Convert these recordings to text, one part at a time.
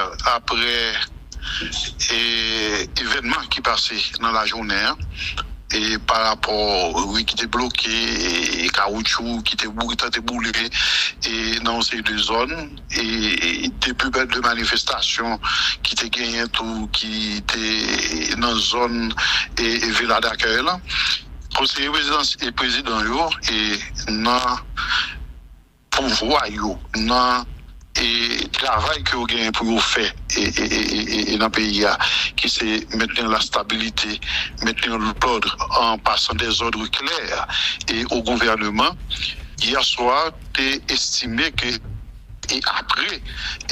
hier, après événement qui passait dans la journée, et par rapport, oui, qui était bloqué, et caoutchouc, qui était boulé, et dans ces deux zones, et des plus belles de manifestations qui étaient gagnées tout, qui étaient dans zone et villa d'accueil, là. Conseiller président, et dans pouvoir, dans et travail que vous gagnez pour vous faire et dans le pays qui c'est maintenir la stabilité, maintenir l'ordre en passant des ordres clairs et au gouvernement. Hier soir, tu estimé que et après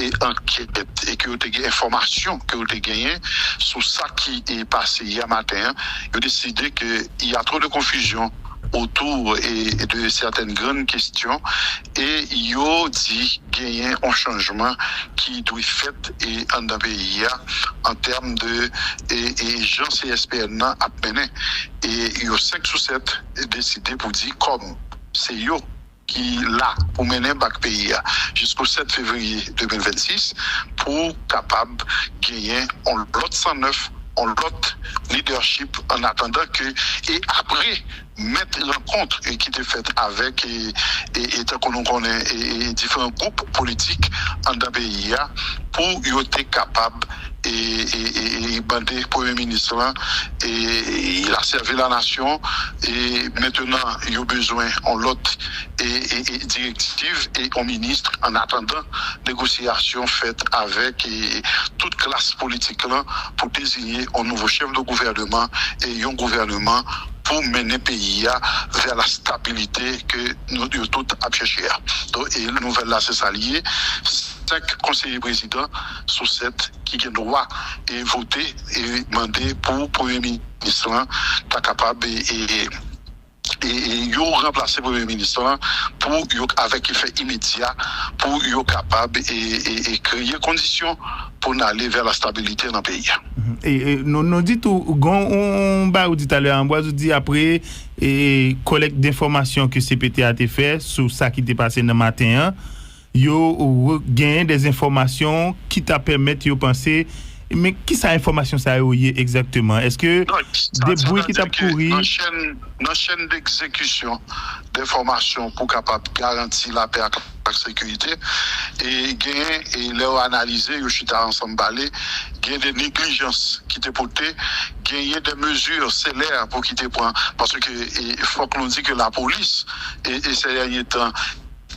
et enquête et que vous avez information que vous avez gagné sur ça qui est passé hier matin, vous avez décidé qu'il y a trop de confusion autour de certaines grandes questions et yo dit gagner un changement qui doit être fait et en dans pays en termes de et Jean CSPN a mené et yo 5 sur 7 décidé pour dire comme c'est yo qui là pour mener bac pays jusqu'au 7 février 2026 pour capable gagner en lot 109 on l'autre leadership en attendant que et après mettre rencontre qui était faite avec et tant qu'on connaît et différents groupes politiques en dans pays pour être capable et bandé premier ministre là et il a servi la nation et maintenant il a besoin en l'autre et directive et au ministre en attendant négociation faite avec toute classe politique là pour désigner un nouveau chef de gouvernement et un gouvernement pour mener le pays vers la stabilité que nous devons tous chercher. Et la nouvelle là, c'est ça lié. 5 conseillers présidents sur 7 qui ont le droit de voter et demander pour le Premier ministre d'être capable et remplacer le Premier ministre pour avec effet immédiat pour capable et créer conditions pour aller vers la stabilité dans le pays. Et nous dit tout on ba ou dit à l'heure en bois dit après et collecte d'informations que CPT a été fait sur ça qui était passé dans matin yo gain des informations qui t'a permettre yo penser mais qui ça information ça est exactement est-ce que des bruits qui t'a pourri dans chaîne d'exécution d'informations pour capable garantir la paix et la sécurité et gain et leur analyser yo chita ensemble balé gain des négligences qui te porté gagner des mesures célères pour qui te prend parce que il faut que l'on dise que la police et ces derniers temps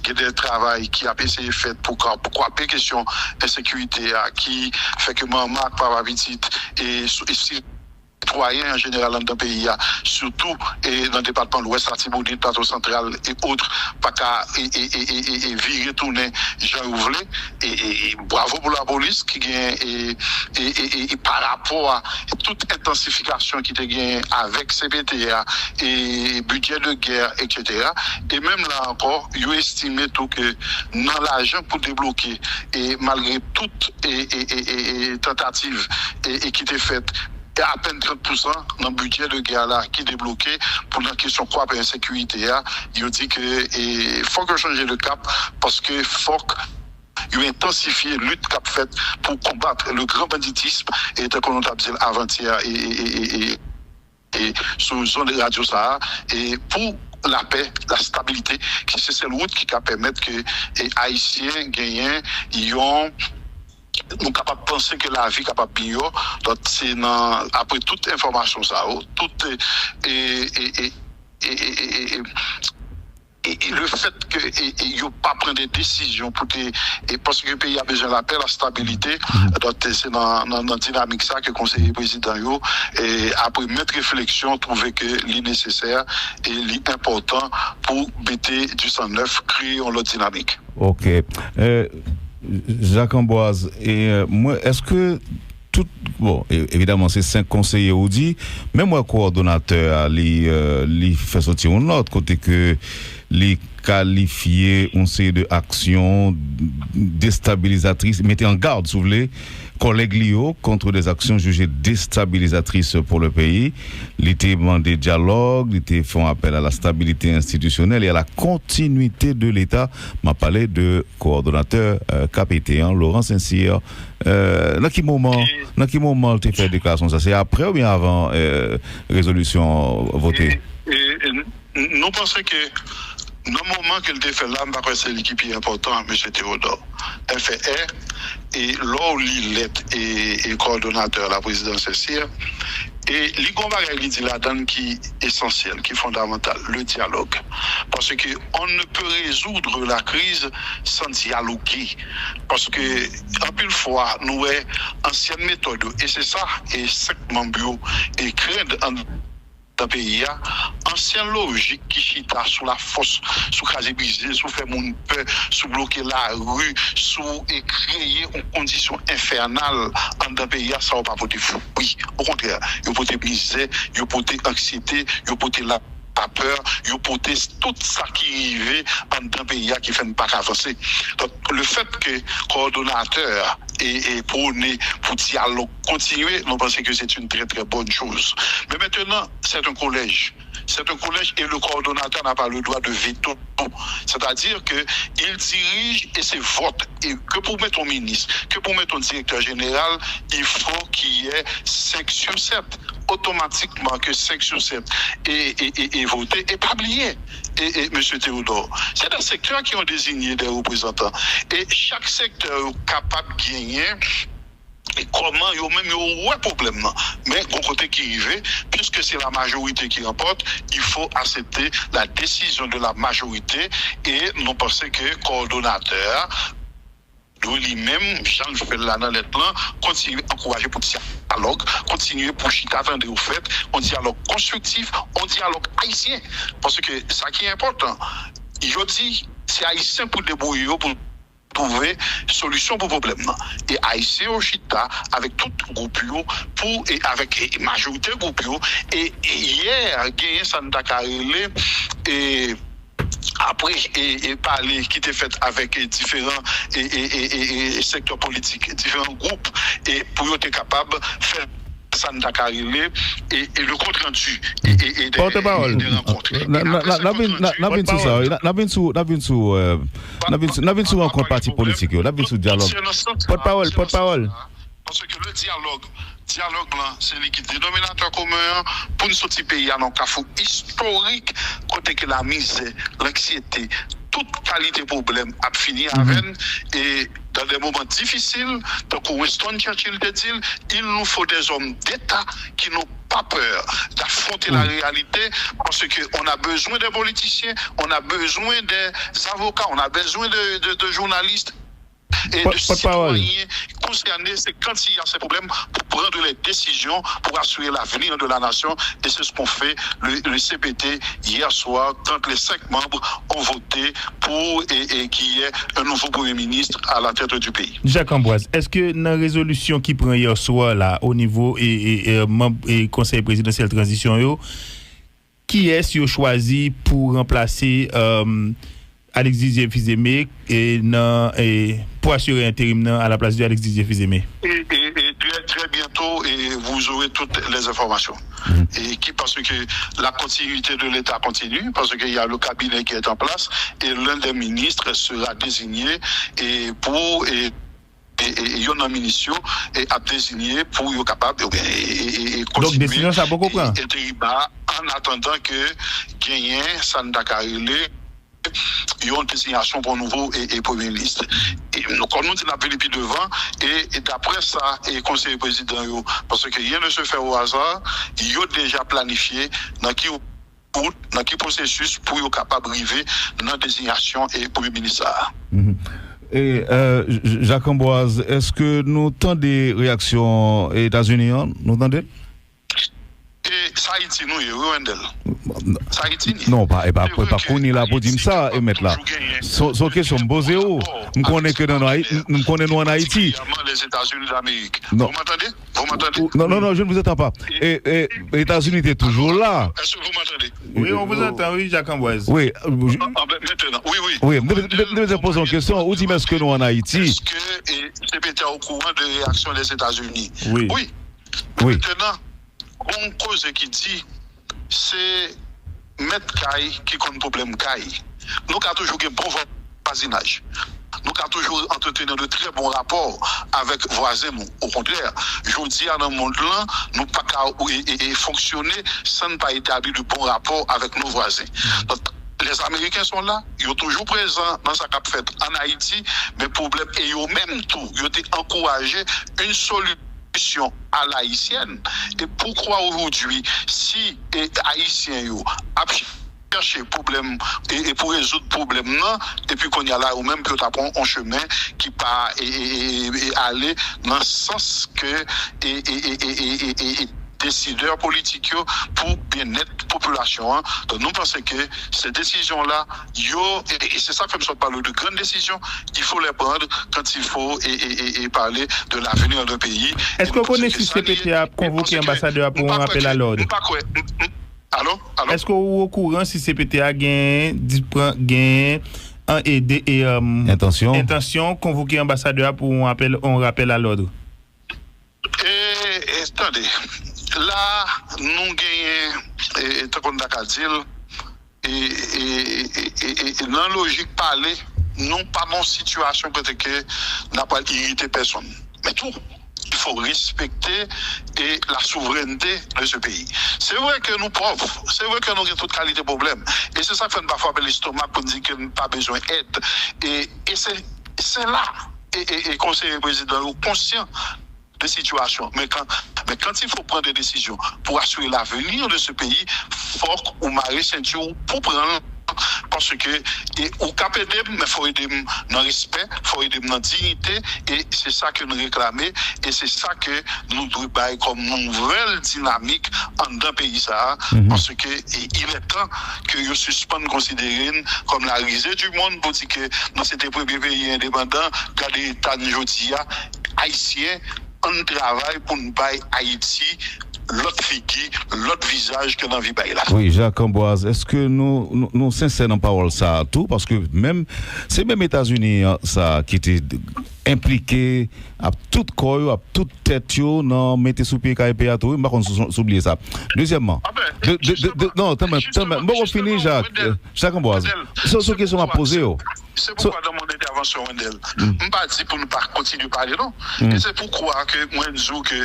qu'il y a des travail qui a essayé fait pour couper question insécurité qui fait que maman papa petite et citoyens en général dans le pays surtout et dans le département de l'Ouest Latibonite plateau central et autres pas qu'à et virer tourner Jean Ouvelé et bravo pour la police qui gagne et par rapport à toute intensification qui te gagne avec CPTA et budget de guerre etc. et même là encore ils estimé tout que dans l'argent pour débloquer et malgré toute et tentative et qui était faite et à peine 30% dans le budget de guerre là qui est débloqué pour la question quoi pour l'insécurité il dit que il faut que changer de cap parce que faut il intensifier la lutte qu'a faite pour combattre le grand banditisme et tel qu'on a dit avant-hier et sur zone de radio ça et pour la paix, la stabilité, qui c'est cette route qui va permettre que les Haïtiens gagnent, ils ont nous capable de penser que la vie capable de bio donc c'est après toute information ça toute et le fait que il pas prendre des décisions pour et parce que le pays a besoin de la paix la stabilité donc c'est dans dynamique ça que le conseiller président et après mettre réflexion trouver que c'est nécessaire et l'important pour mettre du 109 créer une autre dynamique. OK. Jacques Amboise et moi est-ce que tout bon évidemment c'est 5 conseillers audits mais moi coordonnateur li fait sortir une note côté que les qualifier une série de actions déstabilisatrices, mettez en garde, si vous voulez, collègues Lio contre des actions jugées déstabilisatrices pour le pays. L'été demandé dialogue, l'été font appel à la stabilité institutionnelle et à la continuité de l'État. M'a parlé de coordonnateur KPT, Laurent Saint-Cyr. Dans quel moment tu fait déclaration ça? C'est après ou bien avant résolution votée? Nous pensons que dans le moment qu'elle a fait là, c'est l'équipe qui est importante, M. Théodore. Elle fait et là où il est coordonnateur de la présidence Saint-Cyr, et il dit là-dedans qui est essentiel, qui est fondamental, le dialogue. Parce qu'on ne peut résoudre la crise sans dialoguer. Parce que, en plus de fois, nous avons ancienne méthode, et c'est ça, et 5 membres, et créent dans le pays, ancienne logique qui chita sous la force, sous craser brisé, sous faire mon peur, sous bloquer la rue, sous créer une condition infernale dans le pays, ça va pas porter fou. Oui, au contraire, il faut porter misère, il faut porter anxiété, il faut porter la peur, il faut porter tout ça qui arrive dans le pays qui fait pas avancer. Donc, le fait que le coordonnateur et pour dialogue continuer, nous pensons que c'est une très très bonne chose. Mais maintenant, c'est un collège. C'est un collège et le coordonnateur n'a pas le droit de veto. C'est-à-dire qu'il dirige et c'est vote. Et que pour mettre un ministre, que pour mettre un directeur général, il faut qu'il y ait 5 sur 7. Automatiquement que 5 sur 7 est voté et pas oublié. Et M. Théodore, c'est des secteurs qui ont désigné des représentants. Et chaque secteur est capable de gagner. Et comment il y a même un problème. Mais bon côté qui arrive, puisque c'est la majorité qui remporte, il faut accepter la décision de la majorité et nous pensons que le coordonnateur lui-même, Jean fait là dans lettre là, continuer à encourager pour dialogue, continuer pour chita attendre au fait, un dialogue constructif, un dialogue haïtien. Parce que ça qui est important, je dis, c'est haïtien pour débrouiller, pour trouver solution pour le problème. Et haïtien au chita avec tout groupe pour et avec majorité groupe et hier gagné Santa Carole et après et parler qui était fait avec différents et secteurs politiques, différents groupes et pour être capable de faire Santa Carole et le compte rendu et porte-parole des rencontres. N'a vu sur rencontre parti politique, n'a vu sur dialogue. Porte-parole. Parce que le dialogue là, c'est le dénominateur commun pour nous sortir pays à un cafou historique, côté que la misère, l'anxiété, toute qualité problème a fini avec et dans des moments difficiles, donc Winston Churchill dit, il nous faut des hommes d'État qui n'ont pas peur d'affronter la réalité parce qu'on a besoin des politiciens, on a besoin des avocats, on a besoin de journalistes et de citoyens concernés, c'est quand il y a ces problèmes pour prendre les décisions pour assurer l'avenir de la nation et c'est ce qu'on fait le CPT hier soir quand les 5 membres ont voté pour et qu'il y ait un nouveau Premier ministre à la tête du pays. Jacques Ambroise, est-ce que dans la résolution qui prend hier soir là au niveau et conseil présidentiel transition qui est-ce choisi pour remplacer Alex Didier Fils-Aimé et pour assurer intérim à la place de Alex Didier Fils-Aimé? Et très bientôt, et vous aurez toutes les informations. Et parce que la continuité de l'État continue, parce qu'il y a le cabinet qui est en place, et l'un des ministres sera désigné et il y a une mission et à désigner pour être capable de continuer. Donc, décision, ça beaucoup prend. En attendant que gagner Santa Carole, il y a une désignation pour nouveau et Premier ministre. Et nous, comme nous disons, depuis devant, et d'après ça, et conseiller président, parce que rien ne se fait au hasard, il y a déjà planifié dans qui processus pour être capable d'arriver dans la désignation et Premier ministre. Et Jacques Ambroise, est-ce que nous entendons des réactions aux États-Unis? Nous entendons? Et Ça Haïti nous Wendel. Ça Haïti. Non, pas qu'on est là pour dire ça et mettre là. Son question posée où nous connaissons que dans Haïti, nous connaissons en Haïti. Les États-Unis d'Amérique. Non. Vous m'entendez? Vous m'entendez? Non, je ne vous entends pas. Et les États-Unis étaient toujours là. Est-ce que vous m'entendez? Oui, on vous entend, oui, Jacques Amboise. Oui. Maintenant, oui. Oui, nous posons une question. Où dit est-ce que nous en Haïti? Est-ce que CPT est au courant de réaction des États-Unis? Oui. Maintenant, on cause qui dit, c'est mettre Caille qui compte problème Caille. Nous avons toujours un bon voisinage. Nous avons toujours entretenu de très bons rapports avec voisins. Au contraire, je dis à dans le monde là, nous pas fonctionner sans ne pas établir de bons rapports avec nos voisins. Donc, les Américains sont là, ils sont toujours présents dans ce qu'a fait en Haïti, mais le problème, et ils ont même tout, ils ont encouragé une solution à l'haïtienne. Et pourquoi aujourd'hui, si les Haïtiens chercher problème et pour résoudre problème non et puis qu'on y a là ou même que tu apprends un chemin qui pas et aller dans le sens que décideurs politiques pour bien-être population. Donc nous pensons que ces décisions là et c'est ça que me parle de grandes décisions, il faut les prendre quand il faut et parler de l'avenir d'un pays. Est-ce qu'on connaît si CPT a convoqué l'ambassadeur pour un rappel à l'ordre? Allô? Est-ce que vous êtes au courant si CPT a intention convoquer l'ambassadeur pour un rappel à l'ordre? Attendez, là, nous gagnons, tant qu'on a dit, et dans la logique parler, nous pas dans une situation peut-être que n'a pas irrité personne. Mais tout. Il faut respecter la souveraineté de ce pays. C'est vrai que nous pauvres, c'est vrai que nous avons toute qualité de problème. Et c'est ça qui fait parfois l'estomac pour dire que nous n'avons pas besoin d'aide. Et c'est là, et conseiller président est conscient de situation. Mais quand il faut prendre des décisions pour assurer l'avenir de ce pays, faut ou marrer ceinture pour prendre. Parce que, au cap aider, mais il faut aider dans le respect, il faut aider dans la dignité, et c'est ça que nous réclamons, et c'est ça que nous devons faire comme nouvelle dynamique en d'un pays, parce que il est temps que nous suspendons considérer comme la risée du monde pour dire que dans cet premier pays indépendant, quand l'État aujourd'hui haïtien, on travaille pour nous faire Haïti. L'autre figure, l'autre visage que dans la vie là. Oui, Jacques Amboise, est-ce que nous sincères dans parole ça tout parce que c'est même États-Unis ça qui était impliqué à toute corps, à toute tête non mettre sous pied KPA tout, pas qu'on s'oublie ça. Deuxièmement. Non, bon fini Jacques Amboise. C'est question à poser. C'est pourquoi dans mon intervention, Wendel, je ne pas dit pour ne pas continuer à parler, non. Et c'est pourquoi que moi, je dis que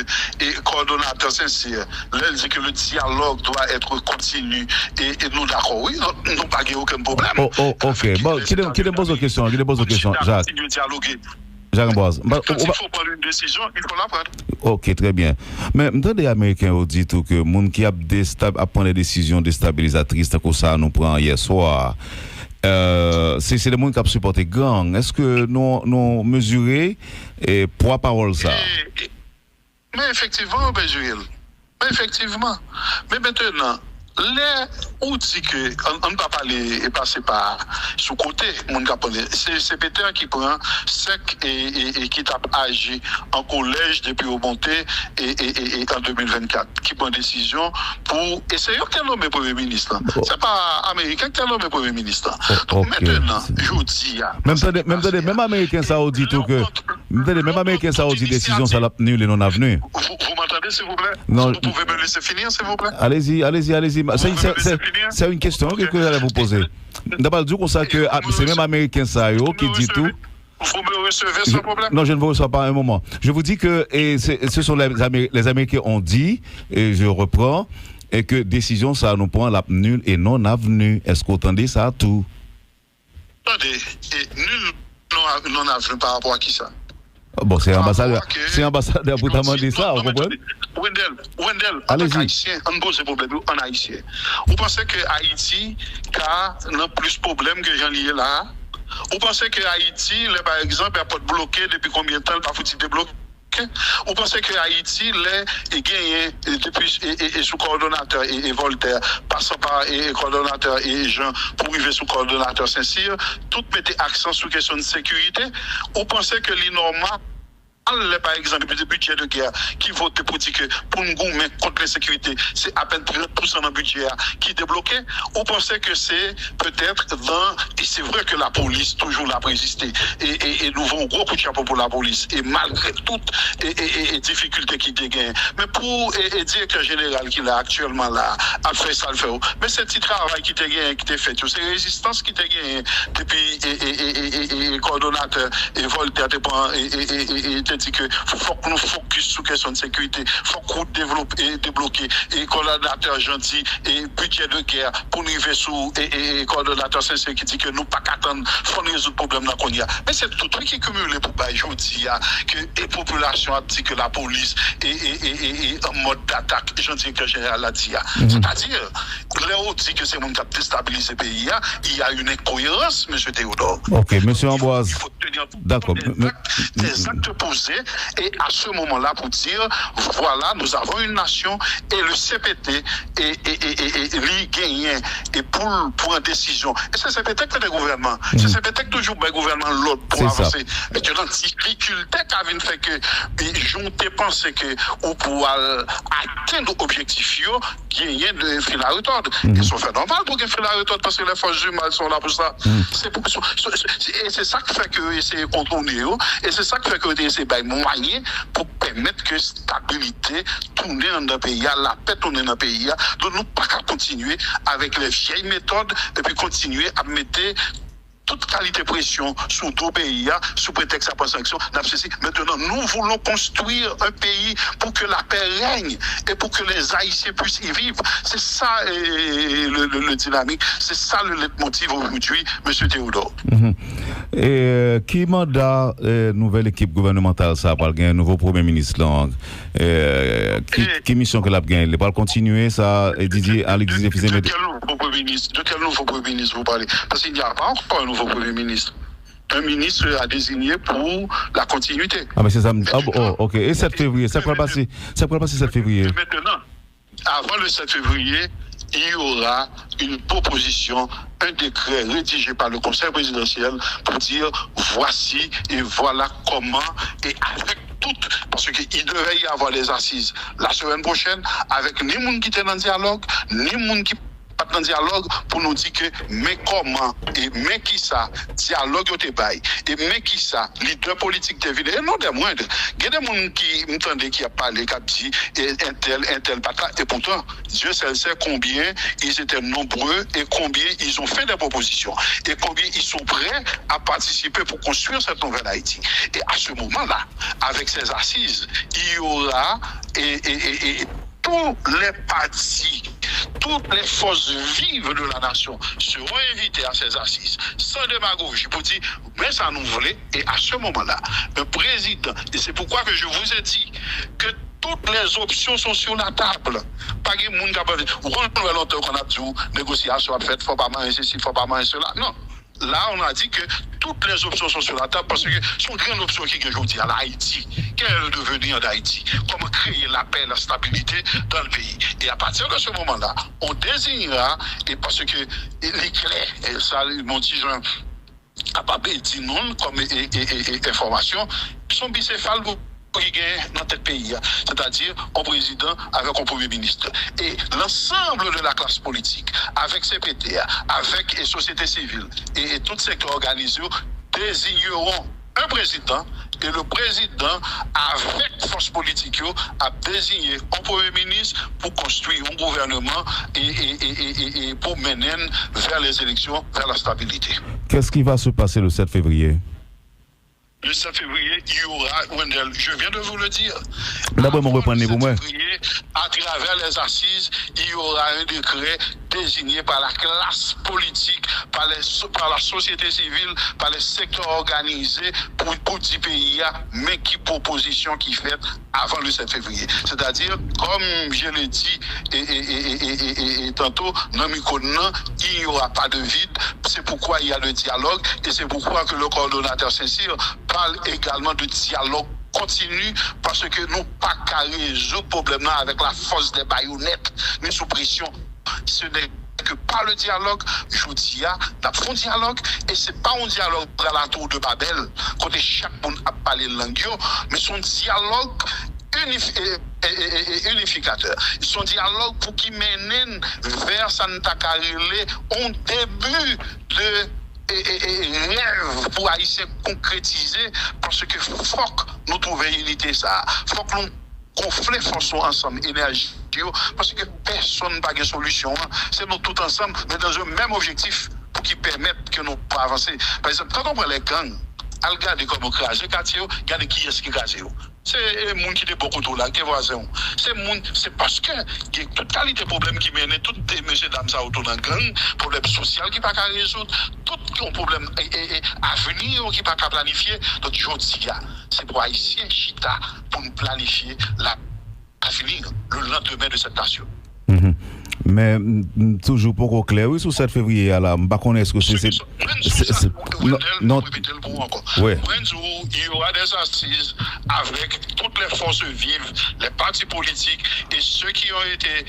le coordonnateur sincère, là, dit que le dialogue doit être continu et nous d'accord, oui, nous n'avons pas aucun problème. Ok, bon, qui te pose une question, Jacques? Jacques Amboise. Quand il faut prendre une décision, il faut la prendre. Ok, très bien. Mais maintenant, les Américains ont dit que les gens qui a pris des décisions déstabilisatrices, comme ça, nous prenons hier soir. C'est les gens qui ont supporté gang. Est-ce que nous mesurons poids parole ça? Mais effectivement, Mais maintenant, les outils que on ne peut pas parler et passer par sous côté, c'est Péter qui prend sec et qui t'a agi en collège depuis au monté et en 2024, qui prend décision pour essayer de nommer Premier ministre. C'est pas américain qui a nommé Premier ministre. Donc maintenant, je dis même américain ça a dit tout que même américain ça a dit décision ça l'a nul et non avenu. Vous m'entendez s'il vous plaît? Non, vous pouvez me laisser finir s'il vous plaît? Allez-y. C'est une question que j'allais vous poser. D'abord, du coup, ça que c'est même américain ça qui dit tout. Vous me recevez sans problème? Non, je ne vous reçois pas un moment. Je vous dis que ce sont les Américains ont dit, et je reprends, et que décision ça nous prend la nulle et non avenue. Est-ce que vous entendez ça tout? Attendez, nul non avenue par rapport à qui ça? Bon, c'est ambassadeur pour demander ça, vous comprenez? Wendel, en tant qu'haïtien, on pose des problèmes en haïtien. Vous pensez que Haïti a plus de problèmes que j'en ai là? Vous pensez que Haïti, par exemple, a pas bloqué depuis combien de temps, pas foutu débloquer? débloqué? Vous pensez que Haïti est gagné depuis et sous coordonnateur et Voltaire, passant par et coordonnateur et Jean pour arriver sous coordonnateur Saint-Cyr, tout mettait accent sur question de sécurité? Vous pensez que l'inormal, par exemple, le budget de guerre qui vote pour dire que pour nous gouverner contre la sécurité, c'est à peine 30% dans le budget qui est débloqué? On pensait que c'est peut-être et c'est vrai que la police toujours l'a résisté et nous avons un gros coup de chapeau pour la police et malgré toutes les difficultés qui dégainent. Mais pour le directeur général qui est actuellement là, a fait ça le fait. Mais c'est petit travail qui est fait, c'est résistance qui est gagné depuis et coordonnateur et Voltaire dit que faut que nous focus sur question de sécurité, faut qu'on développe et débloquer et coordonnateur gentil et budget de guerre pour nous arriver sous et coordonnateur sincère qui dit que nous pas qu'attendre faut résoudre le problème dans qu'on y a. Mais c'est tout truc qui cumulé pour pas aujourd'hui que les populations a dit que la police et en mode d'attaque gentil que général a dit. C'est-à-dire Léo dit que c'est mon qui a déstabilisé le pays, il y a une incohérence monsieur Théodore. OK, monsieur Ambroise. Il faut tenir d'accord. Des actes posés et à ce moment-là pour dire voilà nous avons une nation et le CPT et gagné et pour une décision et c'est CPT que le gouvernement c'est CPT toujours le gouvernement l'autre pour avancer mais que dans difficulté qui fait que j'ont pensé que on pourra atteindre l'objectif gagner de fil à retordre ils sont fait normal pour que fil à retordre parce que les forces humaines sont là pour ça et c'est ça qui fait que c'est contourner et c'est ça qui fait que c'est moyen pour permettre que stabilité tourne dans le pays, la paix tourne dans le pays, donc nous pas qu'à continuer avec les vieilles méthodes et puis continuer à mettre toute qualité de pression sur tout pays, sous prétexte à pas sanction. Maintenant, nous voulons construire un pays pour que la paix règne et pour que les Haïtiens puissent y vivre. C'est ça le dynamique, c'est ça le leitmotiv aujourd'hui, M. Théodore. Et qui mandat nouvelle équipe gouvernementale ça va gagner un nouveau premier ministre là qui mission que l'a gagné il va continuer ça et Didier Alexis de quel nouveau premier ministre vous parlez parce qu'il n'y a pas encore un nouveau premier ministre. Un ministre a désigné pour la continuité. Ah mais c'est ça. OK. Et 7 février, ça peut passer 7 février. Maintenant, avant le 7 février, il y aura une proposition, un décret rédigé par le Conseil présidentiel pour dire voici et voilà comment et avec toutes, parce qu'il devait y avoir les assises la semaine prochaine avec ni monde qui était dans le dialogue, ni monde qui pas dans dialogue pour nous dire que mais comment et mais qui ça dialogue au débat et mais qui ça leader politique de ville et non des moindres il y a des gens qui m'entendent qui a parlé qui a dit un tel pata et pourtant Dieu seul sait combien ils étaient nombreux et combien ils ont fait des propositions et combien ils sont prêts à participer pour construire cette nouvelle Haïti et à ce moment-là avec ces assises il y aura et tous les partis, toutes les forces vives de la nation seront invitées à ces assises, sans démagogie, pour dire, mais ça nous voulait, et à ce moment-là, le président, et c'est pourquoi que je vous ai dit que toutes les options sont sur la table. Pas de monde qui a pas dit, on a longtemps qu'on a dit, négociation à fait, faut pas manger ceci, faut pas manger cela. Non. Là, on a dit que toutes les options sont sur la table parce que sont grandes options qui sont aujourd'hui à l'Haïti. Quel est le devenir d'Haïti? Comment créer la paix et la stabilité dans le pays? Et à partir de ce moment-là, on désignera, et parce que l'éclair, et ça, mon petit Jean, a pas dit non comme information, sont bicéphales qui gagne dans tel pays, c'est-à-dire un président avec un premier ministre. Et l'ensemble de la classe politique, avec CPT, avec les sociétés civiles et tout secteur organisé, désigneront un président et le président, avec force politique, a désigné un premier ministre pour construire un gouvernement et pour mener vers les élections, vers la stabilité. Qu'est-ce qui va se passer le 7 février? Le 7 février, il y aura, Wendell, je viens de vous le dire. D'abord, mon reprenez pour moi. À travers les assises, il y aura un décret désigné par la classe politique, par la société civile, par les secteurs organisés pour 10 pays, mais qui proposition qui fait avant le 7 février. C'est-à-dire, comme je l'ai dit et tantôt, dans Mykonos, il n'y aura pas de vide. C'est pourquoi il y a le dialogue et c'est pourquoi que le coordonnateur Saint-Cyr parle également de dialogue continue parce que nous pas qu'à résoudre le problème là avec la force des baïonnettes, mais sous pression. Ce n'est que par le dialogue, je dis, nous avons un dialogue, et ce n'est pas un dialogue à la tour de Babel, côté chaque monde a parlé langue, mais son dialogue unificateur. Son dialogue pour qui mène vers Santa Carile un début de rêve pour Haïtiens concrétiser, parce que faut que nous trouvions unité ça. Faut que nous conflé force ensemble, énergie, parce que personne n'a de solution. C'est nous tous ensemble, mais dans un même objectif pour qui permettent que nous puissions avancer. Par exemple, quand on prend les gangs, à regarder comment craser quartier, regardez qui est-ce qui crase. C'est les gens qui sont beaucoup trop là, qui voisins. C'est parce que il y a toute qualité de problème qui mène, toutes les messieurs dames ça autour d'un gang, problème social qui pas qu'à résoudre, tout problème à venir qui pas qu'à planifier. Donc je dis, c'est pour Haïtiens chita pour nous planifier l'avenir, le lendemain de cette nation. Mais toujours pas clair, oui, sur 7 février, là, je ne sais pas ce que c'est. Non, ouais. Il y aura des assises avec toutes les forces vives, les partis politiques et ceux qui ont été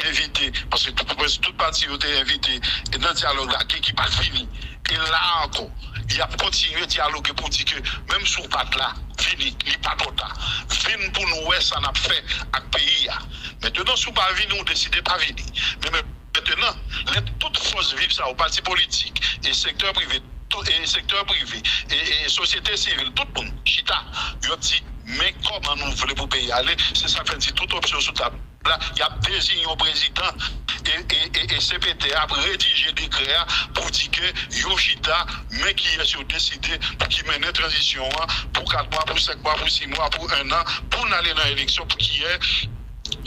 invités, parce que toutes parties ont été invitées dans le dialogue qui n'est pas fini. Et là encore, il a continué à dialoguer pour dire que même sous patte là, fini, il n'est pas trop tard. Vini pour nous, ça n'a fait avec le pays. Maintenant, sous pas vini, on décide pas venir. Mais maintenant, toutes forces vives, ça, au parti politique et secteur privé, et société civile, tout le monde, chita, il a dit, mais comment nous voulons pour pays aller? C'est ça fait dire toute option sous table. Là, il y a désigné un président et CPT a rédigé des décrets pour dire que Yoshita, mais qui est décidé pour qu'il mène une transition pour 4 mois, pour 5 mois, pour 6 mois, pour 1 an, pour aller dans l'élection, pour qu'il y ait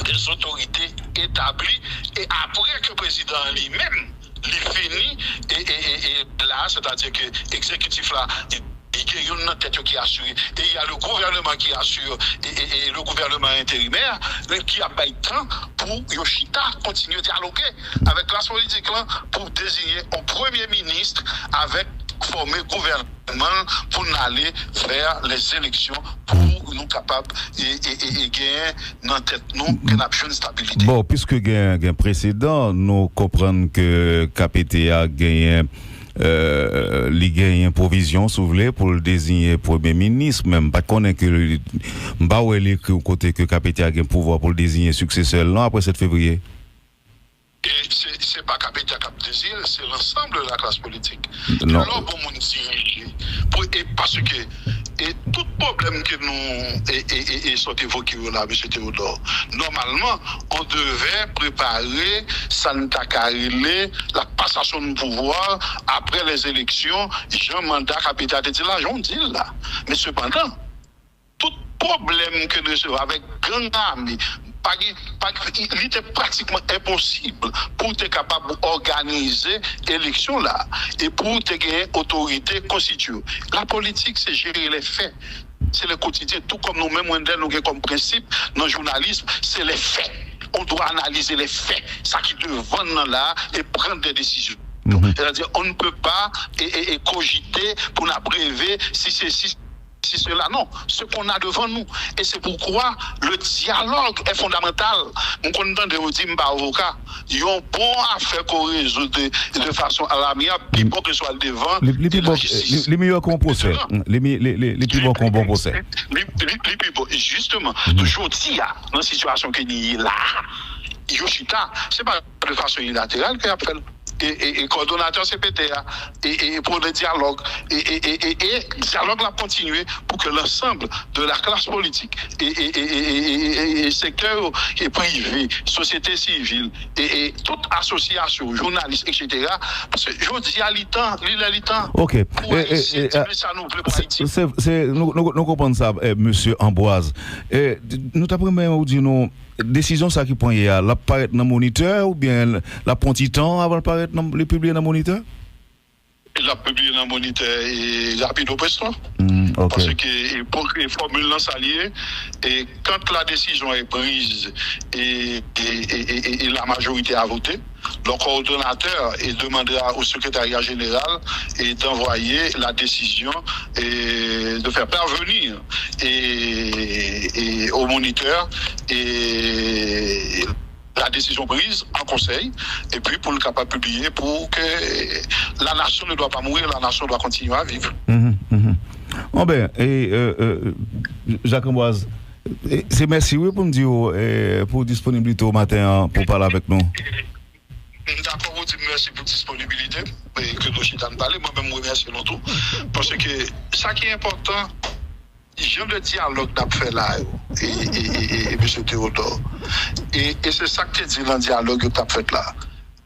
des autorités établies. Et après que le président lui-même l'ait fini, et là, c'est-à-dire que l'exécutif là, il y a une tête qui assure, et il y a le gouvernement qui assure, et le gouvernement intérimaire qui a pas eu temps pour Yoshita continuer à dialoguer avec la politique là pour désigner un premier ministre avec former gouvernement pour aller vers les élections pour nous capables et gagner dans tête nous qu'on a une stabilité. Bon, puisque il y a un précédent, nous comprenons que KPT a gagné il gagne une provision, si vous voulez, pour le désigner Premier ministre, même pas connaître que Mbawele côté que KPT a un pouvoir pour le désigner successeur là après 7 février. Et c'est pas KPT qui a désigné, c'est l'ensemble de la classe politique. Non. Et là, bon, on dirige. Parce que tout problème que nous sont évoqués là, M. Théodore, normalement, on devait préparer Santa Carile, la passation de pouvoir après les élections. Jean-Mandat KPT a dit là, j'en dis là. Mais cependant, tout problème que nous avons avec grand armée, il était pratiquement impossible pour être capable d'organiser l'élection là et pour gagner autorité constituée. La politique, c'est gérer les faits. C'est le quotidien, tout comme nous-mêmes, nous avons comme principe dans le journalisme, c'est les faits. On doit analyser les faits, ça qui devant là et prendre des décisions. C'est-à-dire, on ne peut pas cogiter pour n'abbréver si c'est si cela, non, ce qu'on a devant nous. Et c'est pourquoi le dialogue est fondamental. On entend de dire, avocat, ils ont bon à faire qu'on résout de façon alarmante, puis bon que ce soit devant. Les meilleurs qu'on procès. Les plus bons qu'on bon procès. Justement, toujours dire, dans la situation qu'il y a là, Yoshita, ce n'est pas de façon unilatérale qu'il appelle. Et coordonnateur CPTA et pour le dialogue et dialogue l'a continué pour que l'ensemble de la classe politique et secteur privé, société civile et toute association, journalistes, etc. Parce que je dis à l'état, ok. Nous comprenons ça, monsieur Ambroise. Nous t'apprenons dire nous décision ça qui prend hier, la paraître dans moniteur ou bien la prend temps avant de paraître le publier dans moniteur? Il a publié dans le Moniteur et Rapido Presto. Parce que pour les formules non s'allier, et quand la décision est prise et la majorité a voté, le coordonnateur demandera au secrétariat général d'envoyer la décision et de faire parvenir et au moniteur et la décision prise en conseil, et puis pour le capable publier pour que la nation ne doit pas mourir, la nation doit continuer à vivre. Bon ben, Jacques-Ambroise, c'est merci pour me dire pour disponibilité au matin pour parler avec nous. D'accord, vous dites merci pour la disponibilité, et que nous sommes parlé, moi-même je remercie nous tout, parce que ça qui est important, j'aime le dialogue qu'on a fait là, et M. Théodore. Et c'est ça que tu dis dans le dialogue que tu as fait là.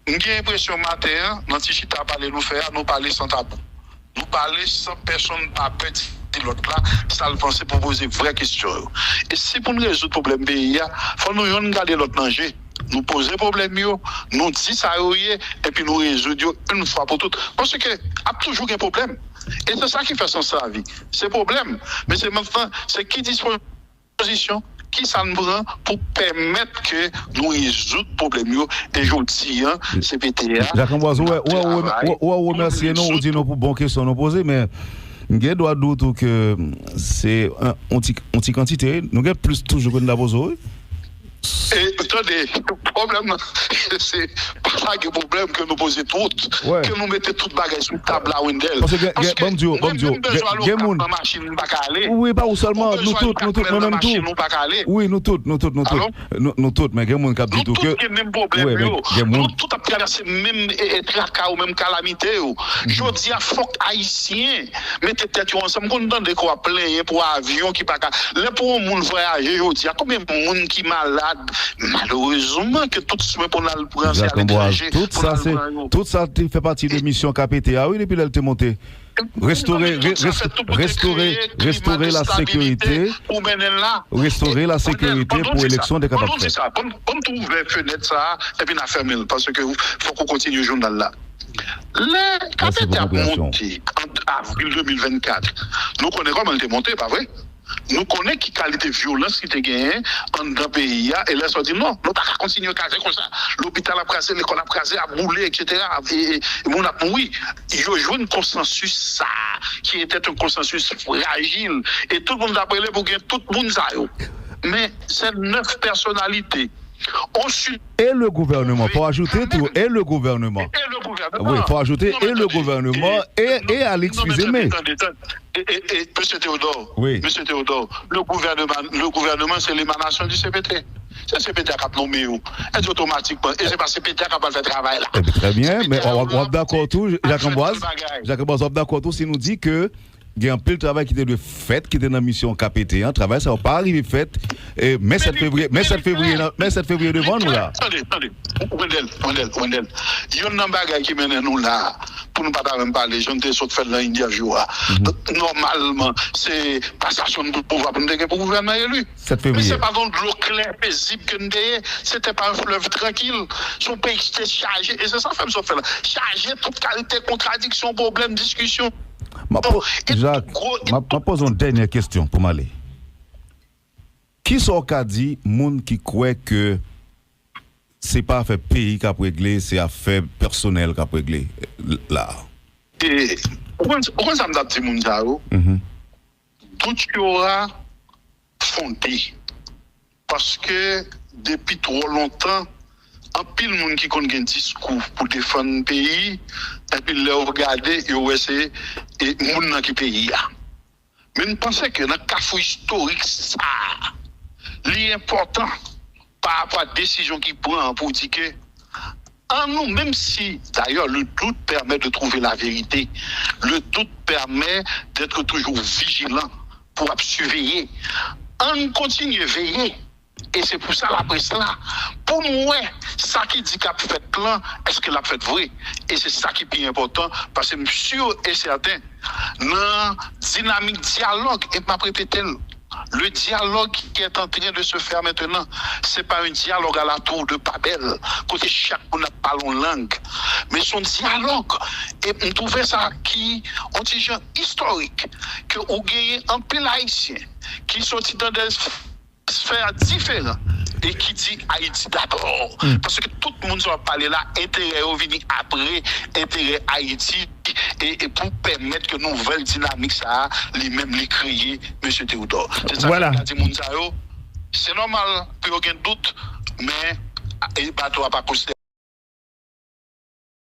J'ai l'impression matin, dans Tichita parler nous faire, nous parler sans tabou. Nous parler sans personne pas petit l'autre là, ça le penser pour poser vraies questions. Et si pour nous résoudre le problème pays, il faut nous regarder l'autre danger. Nous poser problème, nous dire ça et puis nous résoudre une fois pour toutes. Parce que a toujours un problème. Et c'est ça qui fait sens à la vie. C'est problème. Mais c'est maintenant, c'est qui disposition, qui ça nous prend pour permettre que nous résoudre le problème. Et je dis, c'est PTA. Jacques-Ambroise, remercier nous, ou dire nous pour bonne question nous poser, mais je dois douter que c'est une petite quantité. Nous avons plus toujours que nous avons. Et attendez, le problème, c'est pas ça le problème que nous posons toutes, que nous mettons toutes bagages sur le table à Wendell. Parce que, bon Dieu, oui, pas seulement, nous toutes, nous-mêmes tous. Oui, nous toutes, mais il y a des gens qui disent que. Nous tous, même problème, nous tous avons traversé même tracas ou même calamité. Je dis à faut haïtien, mettez tête ensemble, on donne des quoi plein pour avion qui pas. Là, pour un monde voyager, je dis, combien de monde qui malade? Malheureusement que tout ce pour nous prendre à l'étranger. Tout ça fait partie de mission KPTA, oui, depuis elle était montée. Restaurer la sécurité. Restaurer la sécurité pour l'élection des capables. Comme tu ouvres fenêtre ça, et puis on a fermé, parce que faut qu'on continue le journal là. Le KPTA a monté en avril 2024. Nous connaissons comment elle était montée, pas vrai? Nous connaissons qui qualité de violence qui était gagnée dans le pays. Et là, on dit non, nous ne pouvons pas continuer à caser comme ça. L'hôpital a crasé, l'école a crasé, a brûlé, etc. Et oui, il y a eu un consensus, ça, qui était un consensus fragile. Et tout le monde a appelé pour que tout le monde sache. Mais c'est 9 personnalités. Et le gouvernement, pour ajouter tout, et le gouvernement. Oui, pour ajouter et le gouvernement et Alix Fizemé. Et M. Théodore, oui. M. Théodore, le gouvernement, c'est l'émanation du CPT. C'est le CPT qui a nommé où. Et automatiquement, et c'est pas CPT qui a fait le travail là. Très bien, mais on va d'accord tout, Jacques-Ambroise, on va d'accord tout si nous dit que il y a un peu de travail qui était de fait, qui était dans la mission KPT. Un travail, ça va pas arriver fait. Mais 7 février devant nous là. Attendez. Wendell. Il y a un bagage qui mène nous là. Pour ne pas même parler, je ne sais pas faire l'India jour. Normalement, c'est passation de pouvoir pour le gouvernement élu. 7 février. Mais c'est pas dans de l'eau claire, paisible que nous ayons. C'était pas un fleuve tranquille. Son pays était chargé. Et c'est ça, fait ça fait là. Chargé toute qualité, contradiction, problème, discussion. Jacques, je pose une dernière question pour m'aller. Qui sont dit, monde qui croit que c'est pas affaire pays qui a réglé, c'est affaire personnelle qui a réglé là? Et pourquoi ça me dit Mounzao? Tout y aura fondé. Parce que depuis trop longtemps, un pile monde qui connaît un discours pour défendre le pays, et puis le regarder et essayer et monde dans qui pays. Mais je pense que dans le cas historique, ça, l'important par rapport à la décision qu'il prend pour dire que, en nous, même si d'ailleurs le doute permet de trouver la vérité, le doute permet d'être toujours vigilant pour surveiller, on continue à veiller. Et c'est pour ça la presse là. Pour moi, ça qui dit qu'a fait plan, est-ce que l'a fait vrai? Et c'est ça qui est plus important, parce que je suis sûr et certain, dans la dynamique dialogue, et m'a répété, Le dialogue qui est en train de se faire maintenant, c'est pas un dialogue à la tour de Babel, côté chaque monde parle en langue, mais son dialogue, et on trouvait ça qui, on dit genre historique, que on gagne un pile haïtien, qui sont dans des sphères différentes, et qui dit Haïti d'abord. Parce que tout le monde va parler là, intérêt au venir après, intérêt Haïti, et pour permettre que nouvelle dynamique ça, lui-même les créer, M. Théodore. C'est ça voilà. que dit Mounsayo. C'est normal, il n'y a aucun doute, mais le bateau n'a pas considéré.